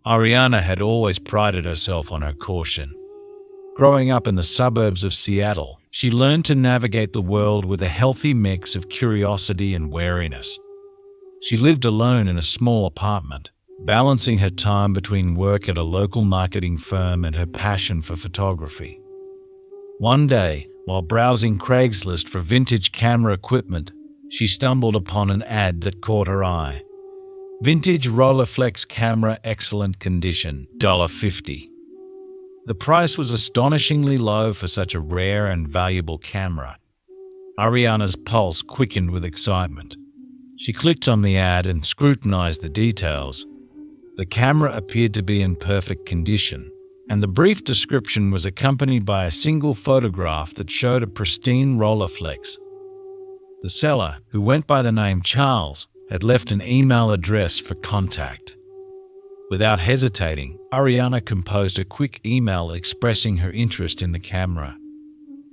Ariana had always prided herself on her caution. Growing up in the suburbs of Seattle, she learned to navigate the world with a healthy mix of curiosity and wariness. She lived alone in a small apartment, balancing her time between work at a local marketing firm and her passion for photography. One day, while browsing Craigslist for vintage camera equipment, she stumbled upon an ad that caught her eye. Vintage Rolleiflex camera, excellent condition, $50. The price was astonishingly low for such a rare and valuable camera. Ariana's pulse quickened with excitement. She clicked on the ad and scrutinized the details. The camera appeared to be in perfect condition, and the brief description was accompanied by a single photograph that showed a pristine Rolleiflex. The seller, who went by the name Charles, had left an email address for contact. Without hesitating, Ariana composed a quick email expressing her interest in the camera.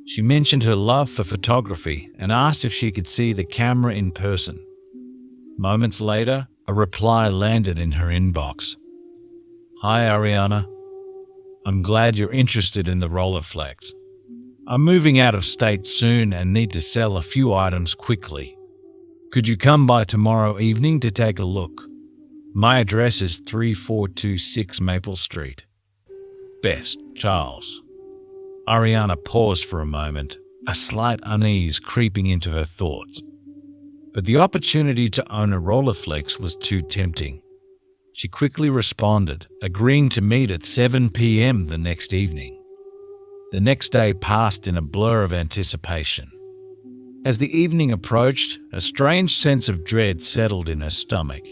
She mentioned her love for photography and asked if she could see the camera in person. Moments later, a reply landed in her inbox. "Hi Ariana. I'm glad you're interested in the Rolleiflex. I'm moving out of state soon and need to sell a few items quickly. Could you come by tomorrow evening to take a look? My address is 3426 Maple Street. Best, Charles." Ariana paused for a moment, a slight unease creeping into her thoughts. But the opportunity to own a Rolleiflex was too tempting. She quickly responded, agreeing to meet at 7 p.m. the next evening. The next day passed in a blur of anticipation. As the evening approached, a strange sense of dread settled in her stomach.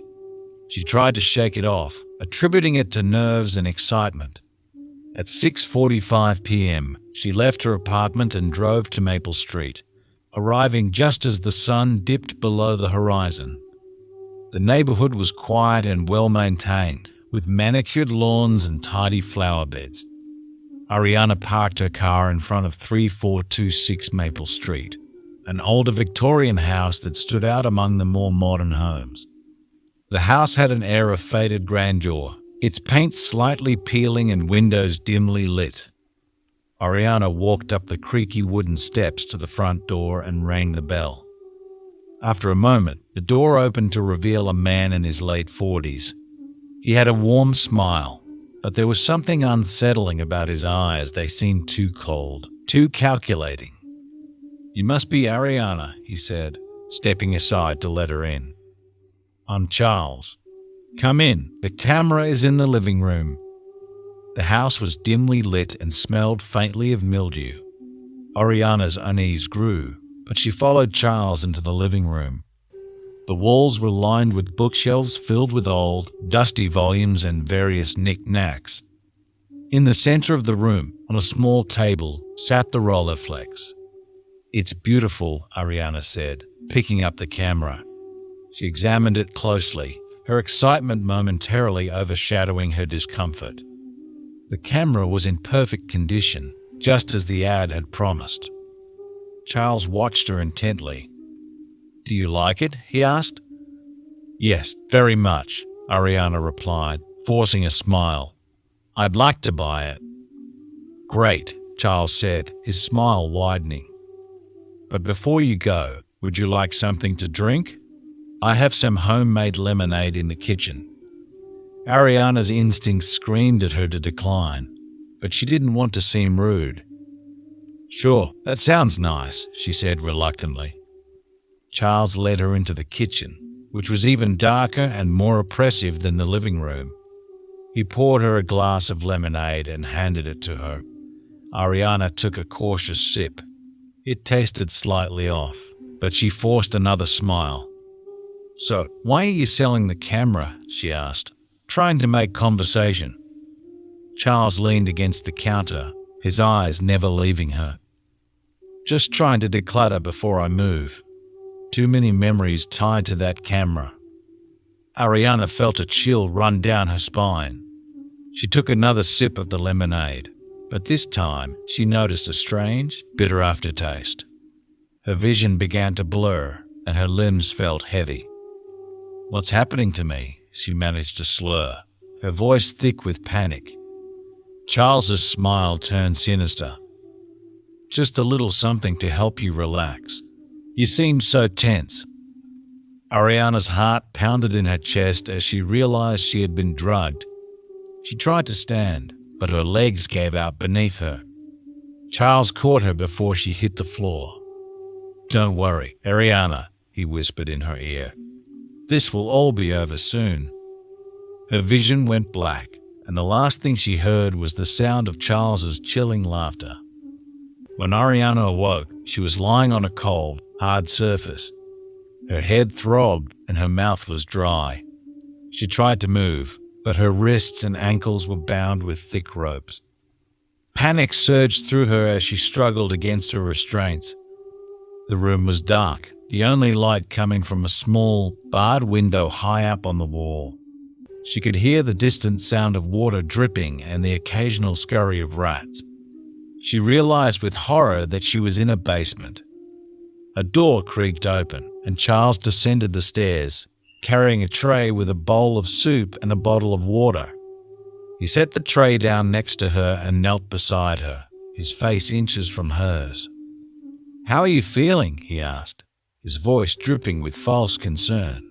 She tried to shake it off, attributing it to nerves and excitement. At 6:45 p.m., she left her apartment and drove to Maple Street, arriving just as the sun dipped below the horizon. The neighborhood was quiet and well-maintained, with manicured lawns and tidy flower beds. Ariana parked her car in front of 3426 Maple Street, an older Victorian house that stood out among the more modern homes. The house had an air of faded grandeur, its paint slightly peeling and windows dimly lit. Ariana walked up the creaky wooden steps to the front door and rang the bell. After a moment, the door opened to reveal a man in his late 40s. He had a warm smile, but there was something unsettling about his eyes. They seemed too cold, too calculating. "You must be Ariana," he said, stepping aside to let her in. "I'm Charles. Come in. The camera is in the living room." The house was dimly lit and smelled faintly of mildew. Ariana's unease grew, but she followed Charles into the living room. The walls were lined with bookshelves filled with old, dusty volumes and various knick-knacks. In the center of the room, on a small table, sat the Rolleiflex. "It's beautiful," Ariana said, picking up the camera. She examined it closely, her excitement momentarily overshadowing her discomfort. The camera was in perfect condition, just as the ad had promised. Charles watched her intently. "Do you like it?" he asked. "Yes, very much," Ariana replied, forcing a smile. "I'd like to buy it." "Great," Charles said, his smile widening. "But before you go, would you like something to drink? I have some homemade lemonade in the kitchen." Ariana's instincts screamed at her to decline, but she didn't want to seem rude. "Sure, that sounds nice," she said reluctantly. Charles led her into the kitchen, which was even darker and more oppressive than the living room. He poured her a glass of lemonade and handed it to her. Ariana took a cautious sip. It tasted slightly off, but she forced another smile. "So, why are you selling the camera?" she asked, trying to make conversation. Charles leaned against the counter, his eyes never leaving her. "Just trying to declutter before I move. Too many memories tied to that camera." Ariana felt a chill run down her spine. She took another sip of the lemonade, but this time she noticed a strange, bitter aftertaste. Her vision began to blur, and her limbs felt heavy. "What's happening to me?" she managed to slur, her voice thick with panic. Charles's smile turned sinister. "Just a little something to help you relax. You seem so tense." Ariana's heart pounded in her chest as she realized she had been drugged. She tried to stand, but her legs gave out beneath her. Charles caught her before she hit the floor. "Don't worry, Ariana," he whispered in her ear. "This will all be over soon." Her vision went black, and the last thing she heard was the sound of Charles's chilling laughter. When Ariana awoke, she was lying on a cold, hard surface. Her head throbbed and her mouth was dry. She tried to move, but her wrists and ankles were bound with thick ropes. Panic surged through her as she struggled against her restraints. The room was dark, the only light coming from a small, barred window high up on the wall. She could hear the distant sound of water dripping and the occasional scurry of rats. She realized with horror that she was in a basement. A door creaked open, and Charles descended the stairs, carrying a tray with a bowl of soup and a bottle of water. He set the tray down next to her and knelt beside her, his face inches from hers. "How are you feeling?" he asked, his voice dripping with false concern.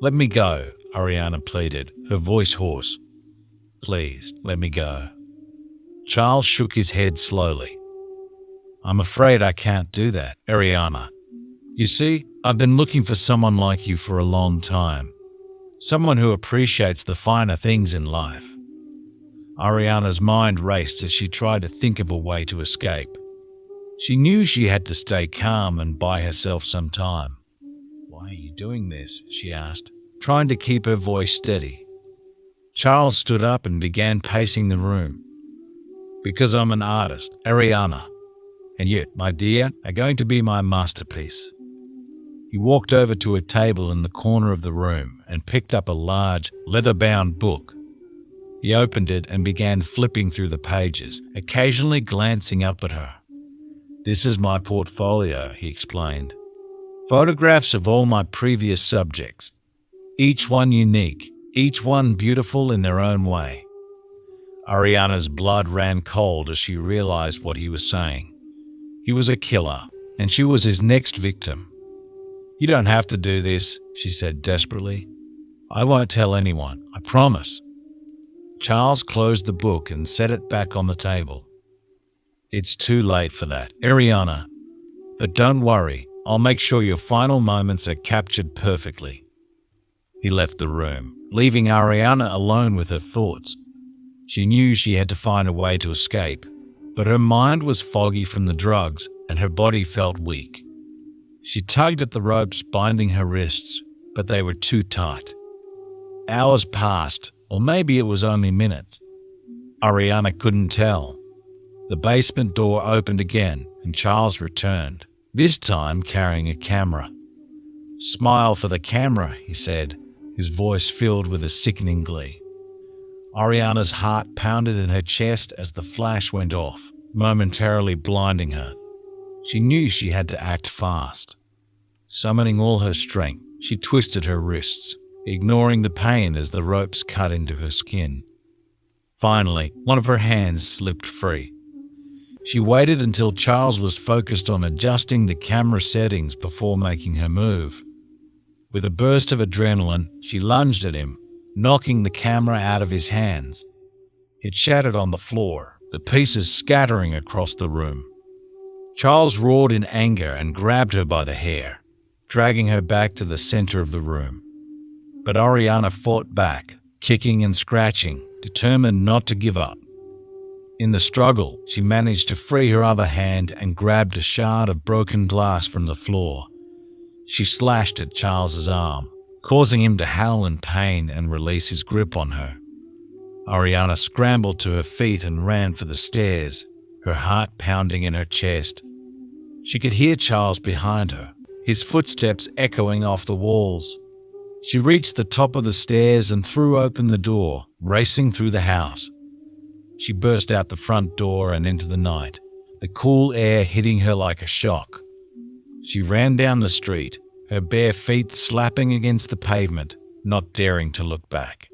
"Let me go," Ariana pleaded, her voice hoarse. "Please, let me go." Charles shook his head slowly. "I'm afraid I can't do that, Ariana. You see, I've been looking for someone like you for a long time. Someone who appreciates the finer things in life." Ariana's mind raced as she tried to think of a way to escape. She knew she had to stay calm and buy herself some time. "Why are you doing this?" she asked, trying to keep her voice steady. Charles stood up and began pacing the room. "Because I'm an artist, Ariana. And you, my dear, are going to be my masterpiece." He walked over to a table in the corner of the room and picked up a large, leather-bound book. He opened it and began flipping through the pages, occasionally glancing up at her. "This is my portfolio," he explained. "Photographs of all my previous subjects. Each one unique, each one beautiful in their own way." Ariana's blood ran cold as she realized what he was saying. He was a killer, and she was his next victim. "You don't have to do this," she said desperately. "I won't tell anyone, I promise." Charles closed the book and set it back on the table. "It's too late for that, Ariana. But don't worry, I'll make sure your final moments are captured perfectly." He left the room, leaving Ariana alone with her thoughts. She knew she had to find a way to escape, but her mind was foggy from the drugs and her body felt weak. She tugged at the ropes binding her wrists, but they were too tight. Hours passed, or maybe it was only minutes. Ariana couldn't tell. The basement door opened again and Charles returned, this time carrying a camera. "Smile for the camera," he said, his voice filled with a sickening glee. Ariana's heart pounded in her chest as the flash went off, momentarily blinding her. She knew she had to act fast. Summoning all her strength, she twisted her wrists, ignoring the pain as the ropes cut into her skin. Finally, one of her hands slipped free. She waited until Charles was focused on adjusting the camera settings before making her move. With a burst of adrenaline, she lunged at him, knocking the camera out of his hands. It shattered on the floor, the pieces scattering across the room. Charles roared in anger and grabbed her by the hair, dragging her back to the center of the room. But Ariana fought back, kicking and scratching, determined not to give up. In the struggle, she managed to free her other hand and grabbed a shard of broken glass from the floor. She slashed at Charles's arm, causing him to howl in pain and release his grip on her. Ariana scrambled to her feet and ran for the stairs, her heart pounding in her chest. She could hear Charles behind her, his footsteps echoing off the walls. She reached the top of the stairs and threw open the door, racing through the house. She burst out the front door and into the night, the cool air hitting her like a shock. She ran down the street, her bare feet slapping against the pavement, not daring to look back.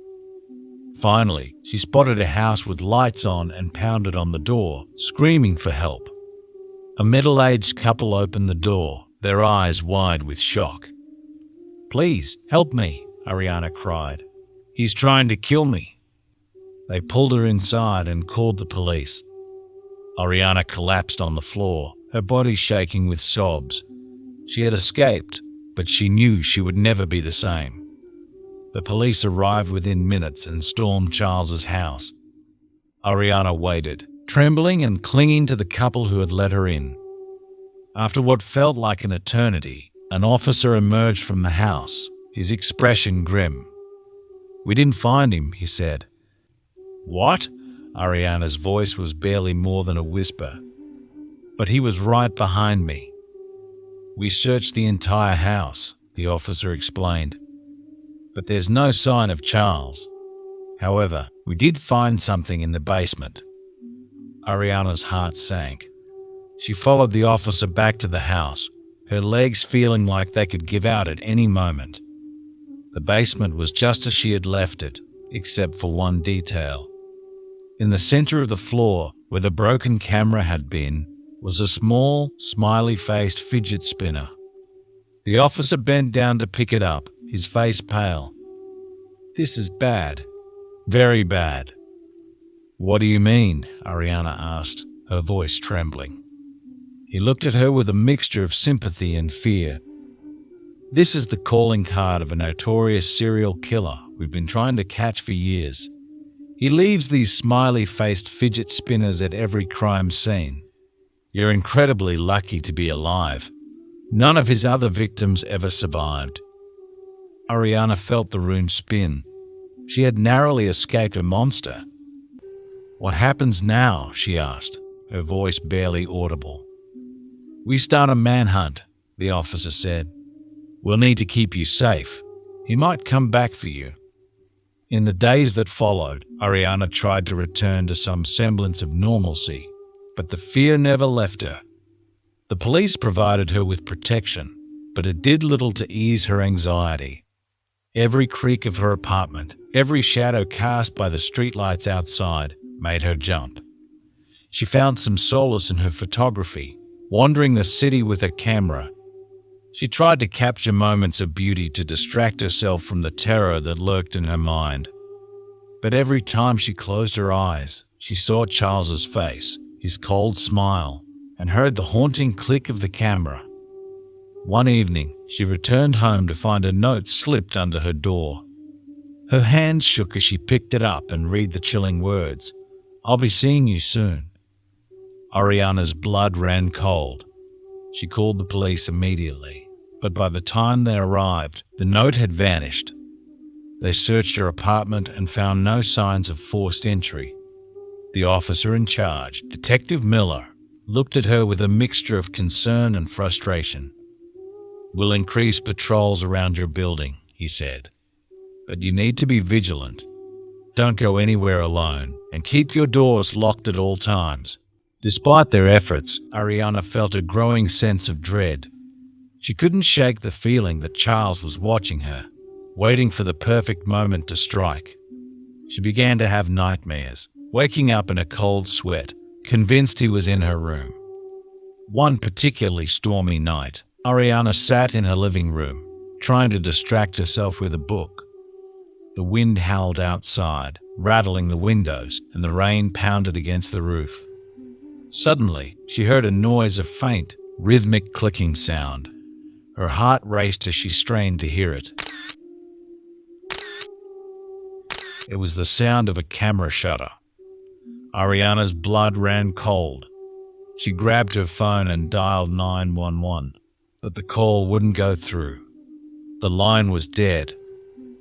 Finally, she spotted a house with lights on and pounded on the door, screaming for help. A middle-aged couple opened the door, their eyes wide with shock. "Please, help me," Ariana cried. "He's trying to kill me." They pulled her inside and called the police. Ariana collapsed on the floor, her body shaking with sobs. She had escaped, but she knew she would never be the same. The police arrived within minutes and stormed Charles's house. Ariana waited, trembling and clinging to the couple who had let her in. After what felt like an eternity, an officer emerged from the house, his expression grim. "We didn't find him," he said. "What?" Ariana's voice was barely more than a whisper. "But he was right behind me." "We searched the entire house," the officer explained. "But there's no sign of Charles. However, we did find something in the basement." Ariana's heart sank. She followed the officer back to the house, her legs feeling like they could give out at any moment. The basement was just as she had left it, except for one detail. In the center of the floor, where the broken camera had been, was a small, smiley-faced fidget spinner. The officer bent down to pick it up, his face pale. "This is bad. Very bad." "What do you mean?" Ariana asked, her voice trembling. He looked at her with a mixture of sympathy and fear. "This is the calling card of a notorious serial killer we've been trying to catch for years. He leaves these smiley-faced fidget spinners at every crime scene. You're incredibly lucky to be alive. None of his other victims ever survived." Ariana felt the room spin. She had narrowly escaped a monster. "What happens now?" she asked, her voice barely audible. "We start a manhunt," the officer said. "We'll need to keep you safe. He might come back for you." In the days that followed, Ariana tried to return to some semblance of normalcy, but the fear never left her. The police provided her with protection, but it did little to ease her anxiety. Every creak of her apartment, every shadow cast by the streetlights outside, made her jump. She found some solace in her photography, wandering the city with her camera. She tried to capture moments of beauty to distract herself from the terror that lurked in her mind. But every time she closed her eyes, she saw Charles's face, his cold smile, and heard the haunting click of the camera. One evening, she returned home to find a note slipped under her door. Her hands shook as she picked it up and read the chilling words, "I'll be seeing you soon." Ariana's blood ran cold. She called the police immediately, but by the time they arrived, the note had vanished. They searched her apartment and found no signs of forced entry. The officer in charge, Detective Miller, looked at her with a mixture of concern and frustration. "We'll increase patrols around your building," he said. "But you need to be vigilant. Don't go anywhere alone, and keep your doors locked at all times." Despite their efforts, Ariana felt a growing sense of dread. She couldn't shake the feeling that Charles was watching her, waiting for the perfect moment to strike. She began to have nightmares, waking up in a cold sweat, convinced he was in her room. One particularly stormy night, Ariana sat in her living room, trying to distract herself with a book. The wind howled outside, rattling the windows, and the rain pounded against the roof. Suddenly, she heard a noise of faint, rhythmic clicking sound. Her heart raced as she strained to hear it. It was the sound of a camera shutter. Ariana's blood ran cold. She grabbed her phone and dialed 911, but the call wouldn't go through. The line was dead.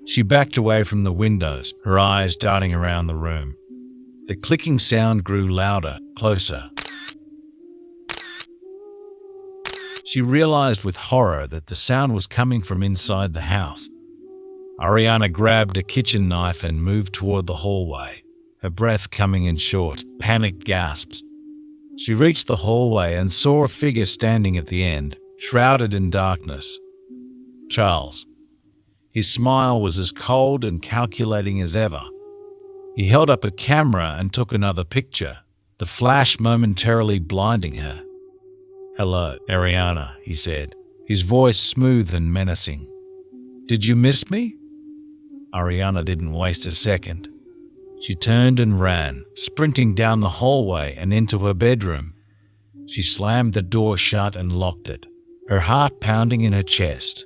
She backed away from the windows, her eyes darting around the room. The clicking sound grew louder, closer. She realized with horror that the sound was coming from inside the house. Ariana grabbed a kitchen knife and moved toward the hallway, her breath coming in short, panicked gasps. She reached the hallway and saw a figure standing at the end, shrouded in darkness. Charles. His smile was as cold and calculating as ever. He held up a camera and took another picture, the flash momentarily blinding her. "Hello, Ariana," he said, his voice smooth and menacing. "Did you miss me?" Ariana didn't waste a second. She turned and ran, sprinting down the hallway and into her bedroom. She slammed the door shut and locked it, her heart pounding in her chest.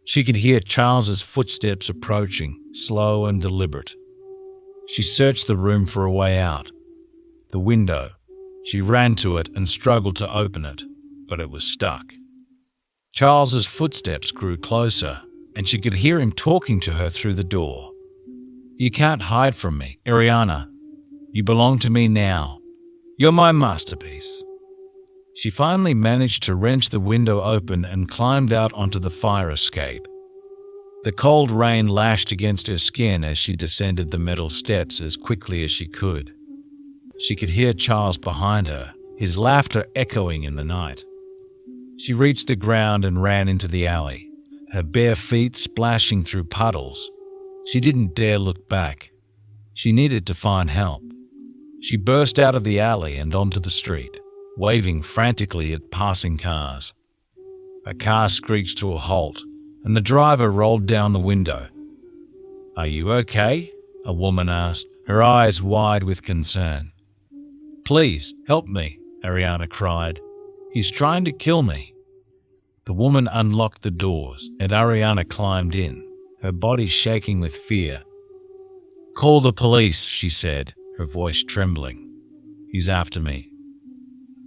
She could hear Charles's footsteps approaching, slow and deliberate. She searched the room for a way out. The window. She ran to it and struggled to open it, but it was stuck. Charles's footsteps grew closer, and she could hear him talking to her through the door. "You can't hide from me, Ariana. You belong to me now. You're my masterpiece." She finally managed to wrench the window open and climbed out onto the fire escape. The cold rain lashed against her skin as she descended the metal steps as quickly as she could. She could hear Charles behind her, his laughter echoing in the night. She reached the ground and ran into the alley, her bare feet splashing through puddles. She didn't dare look back. She needed to find help. She burst out of the alley and onto the street, waving frantically at passing cars. A car screeched to a halt, and the driver rolled down the window. "Are you okay?" a woman asked, her eyes wide with concern. "Please, help me," Ariana cried. "He's trying to kill me." The woman unlocked the doors, and Ariana climbed in, her body shaking with fear. "Call the police," she said, her voice trembling. "He's after me."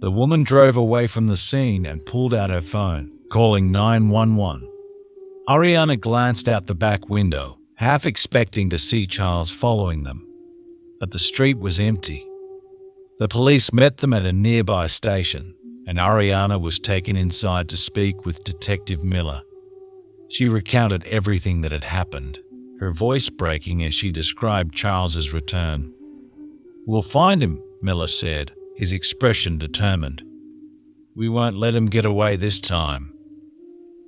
The woman drove away from the scene and pulled out her phone, calling 911. Ariana glanced out the back window, half expecting to see Charles following them. But the street was empty. The police met them at a nearby station, and Ariana was taken inside to speak with Detective Miller. She recounted everything that had happened, her voice breaking as she described Charles's return. "We'll find him," Miller said, his expression determined. "We won't let him get away this time."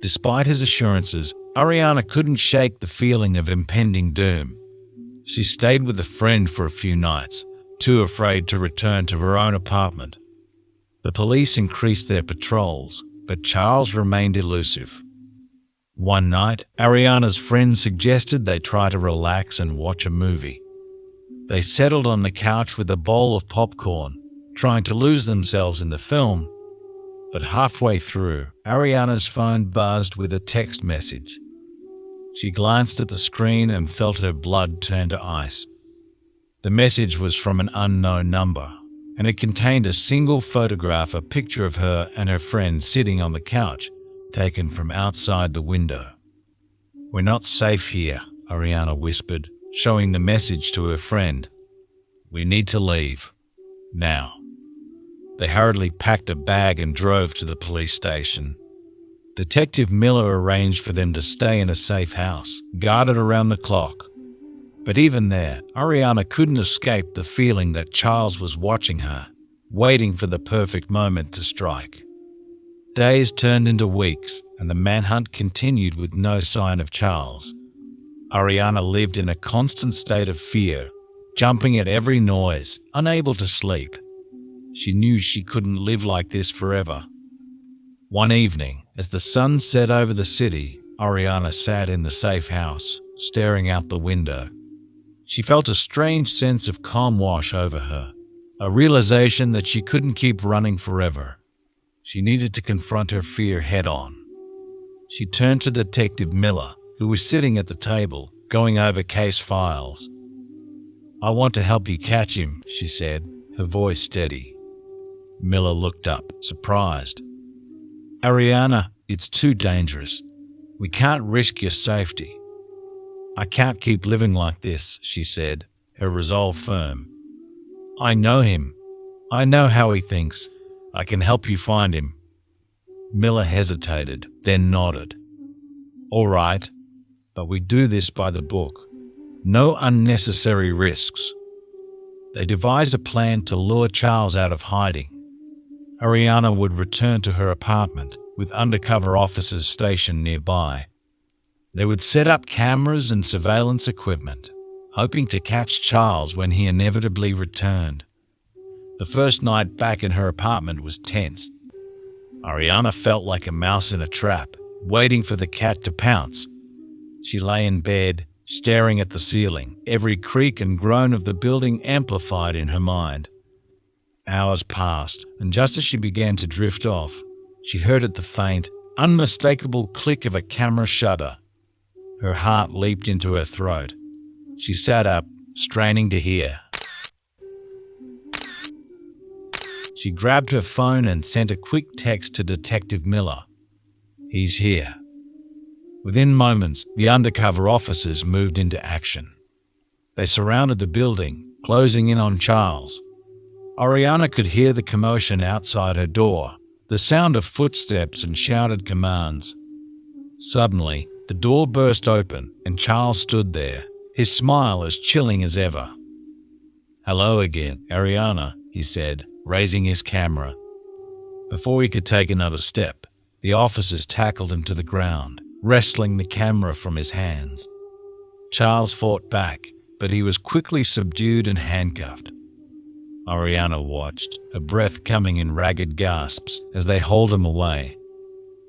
Despite his assurances, Ariana couldn't shake the feeling of impending doom. She stayed with a friend for a few nights, too afraid to return to her own apartment. The police increased their patrols, but Charles remained elusive. One night, Ariana's friend suggested they try to relax and watch a movie. They settled on the couch with a bowl of popcorn, trying to lose themselves in the film. But halfway through, Ariana's phone buzzed with a text message. She glanced at the screen and felt her blood turn to ice. The message was from an unknown number, and it contained a single photograph, a picture of her and her friend sitting on the couch, taken from outside the window. "We're not safe here," Ariana whispered, showing the message to her friend. "We need to leave. Now." They hurriedly packed a bag and drove to the police station. Detective Miller arranged for them to stay in a safe house, guarded around the clock. But even there, Ariana couldn't escape the feeling that Charles was watching her, waiting for the perfect moment to strike. Days turned into weeks, and the manhunt continued with no sign of Charles. Ariana lived in a constant state of fear, jumping at every noise, unable to sleep. She knew she couldn't live like this forever. One evening, as the sun set over the city, Ariana sat in the safe house, staring out the window. She felt a strange sense of calm wash over her, a realization that she couldn't keep running forever. She needed to confront her fear head-on. She turned to Detective Miller, who was sitting at the table, going over case files. "I want to help you catch him," she said, her voice steady. Miller looked up, surprised. "Ariana, it's too dangerous. We can't risk your safety." "I can't keep living like this," she said, her resolve firm. "I know him. I know how he thinks. I can help you find him." Miller hesitated, then nodded. "All right, but we do this by the book. No unnecessary risks." They devised a plan to lure Charles out of hiding. Ariana would return to her apartment, with undercover officers stationed nearby. They would set up cameras and surveillance equipment, hoping to catch Charles when he inevitably returned. The first night back in her apartment was tense. Ariana felt like a mouse in a trap, waiting for the cat to pounce. She lay in bed, staring at the ceiling, every creak and groan of the building amplified in her mind. Hours passed, and just as she began to drift off, she heard the faint, unmistakable click of a camera shutter. Her heart leaped into her throat. She sat up, straining to hear. She grabbed her phone and sent a quick text to Detective Miller. "He's here." Within moments, the undercover officers moved into action. They surrounded the building, closing in on Charles. Ariana could hear the commotion outside her door, the sound of footsteps and shouted commands. Suddenly, the door burst open and Charles stood there, his smile as chilling as ever. "Hello again, Ariana," he said, raising his camera. Before he could take another step, the officers tackled him to the ground, wresting the camera from his hands. Charles fought back, but he was quickly subdued and handcuffed. Ariana watched, her breath coming in ragged gasps as they hauled him away.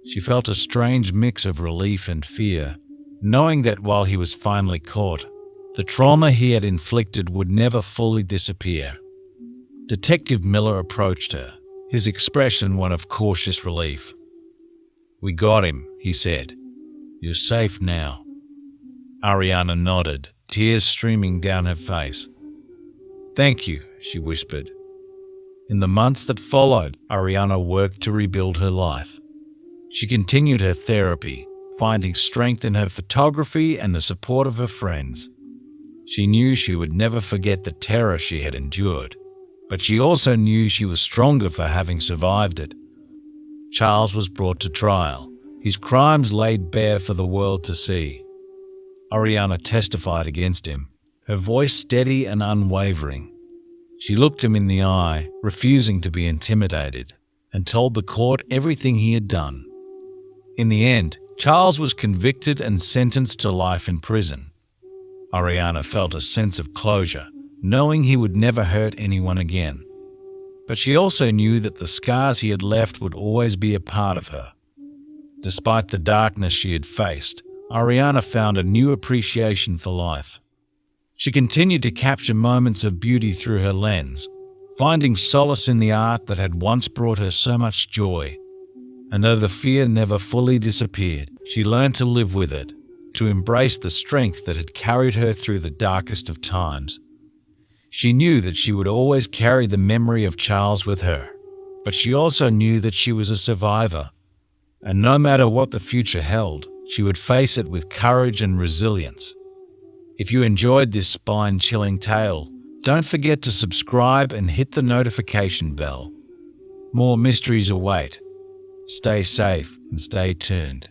She felt a strange mix of relief and fear, knowing that while he was finally caught, the trauma he had inflicted would never fully disappear. Detective Miller approached her, his expression one of cautious relief. "We got him," he said. "You're safe now." Ariana nodded, tears streaming down her face. "Thank you," she whispered. In the months that followed, Ariana worked to rebuild her life. She continued her therapy, finding strength in her photography and the support of her friends. She knew she would never forget the terror she had endured, but she also knew she was stronger for having survived it. Charles was brought to trial, his crimes laid bare for the world to see. Ariana testified against him, her voice steady and unwavering. She looked him in the eye, refusing to be intimidated, and told the court everything he had done. In the end, Charles was convicted and sentenced to life in prison. Ariana felt a sense of closure, knowing he would never hurt anyone again. But she also knew that the scars he had left would always be a part of her. Despite the darkness she had faced, Ariana found a new appreciation for life. She continued to capture moments of beauty through her lens, finding solace in the art that had once brought her so much joy. And though the fear never fully disappeared, she learned to live with it, to embrace the strength that had carried her through the darkest of times. She knew that she would always carry the memory of Charles with her, but she also knew that she was a survivor. And no matter what the future held, she would face it with courage and resilience. If you enjoyed this spine-chilling tale, don't forget to subscribe and hit the notification bell. More mysteries await. Stay safe and stay tuned.